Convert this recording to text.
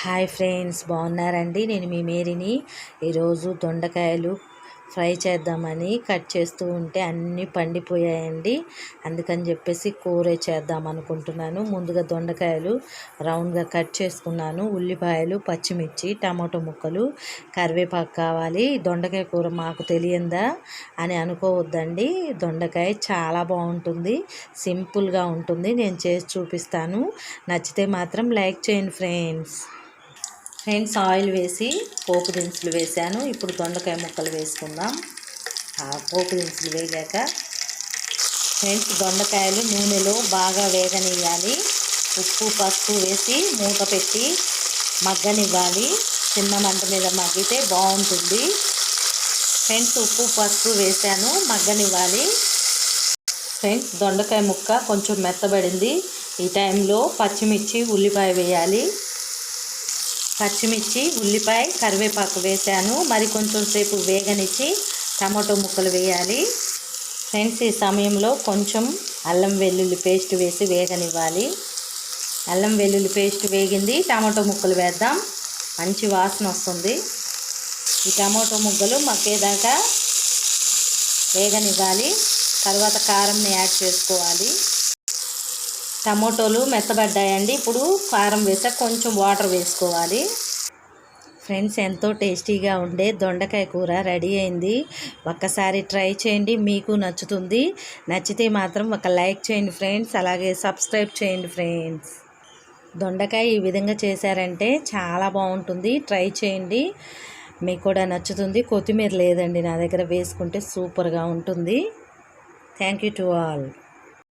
Hi friends, బాగున్నారండి? నేను మీ మేరీని. ఈరోజు దొండకాయలు ఫ్రై చేద్దామని కట్ చేస్తూ ఉంటే అన్నీ పండిపోయాయండి. అందుకని చెప్పేసి కూర చేద్దాం అనుకుంటున్నాను. ముందుగా దొండకాయలు రౌండ్గా కట్ చేసుకున్నాను. ఉల్లిపాయలు, పచ్చిమిర్చి, టమాటో ముక్కలు, కరివేపాకు కావాలి. దొండకాయ కూర మాకు తెలియందా అని అనుకోవద్దండి. దొండకాయ చాలా బాగుంటుంది, సింపుల్గా ఉంటుంది. నేను చేసి చూపిస్తాను. నచ్చితే మాత్రం లైక్ చేయండి ఫ్రెండ్స్. ఆయిల్ వేసి పోపు దినుసులు వేసాను. ఇప్పుడు దొండకాయ ముక్కలు వేసుకుందాం. పోపు దినుసులు వేగాక దొండకాయలు నూనెలో బాగా వేగనివ్వాలి. ఉప్పు, పసుపు వేసి మూత పెట్టి మగ్గనివ్వాలి. చిన్న మంట మీద మగ్గితే బాగుంటుంది. ఉప్పు, పసుపు వేసాను, మగ్గనివ్వాలి. దొండకాయ ముక్క కొంచెం మెత్తబడింది. ఈ టైంలో పచ్చిమిర్చి, ఉల్లిపాయ వేయాలి. పచ్చిమిర్చి, ఉల్లిపాయ, కరివేపాకు వేసాను. మరి కొంచెం సేపు వేగనిచ్చి టమాటో ముక్కలు వేయాలి. ఈ సమయంలో కొంచెం అల్లం వెల్లుల్లి పేస్ట్ వేసి వేగనివ్వాలి. అల్లం వెల్లుల్లి పేస్ట్ వేగింది. టమాటో ముక్కలు వేద్దాం. మంచి వాసన వస్తుంది. ఈ టమాటో ముక్కలు మగ్గేదాకా వేగనివ్వాలి. తర్వాత కారంని యాడ్ చేసుకోవాలి. టమోటోలు మెత్తబడ్డాయండి. ఇప్పుడు కారం వేసాక కొంచెం వాటర్ వేసుకోవాలి. ఎంతో టేస్టీగా ఉండే దొండకాయ కూర రెడీ అయింది. ఒక్కసారి ట్రై చేయండి, మీకు నచ్చుతుంది. నచ్చితే మాత్రం ఒక లైక్ చేయండి ఫ్రెండ్స్, అలాగే సబ్స్క్రైబ్ చేయండి ఫ్రెండ్స్. దొండకాయ ఈ విధంగా చేశారంటే చాలా బాగుంటుంది. ట్రై చేయండి, మీకు కూడా నచ్చుతుంది. కొత్తిమీర లేదండి నా దగ్గర, వేసుకుంటే సూపర్గా ఉంటుంది. Thank you to all.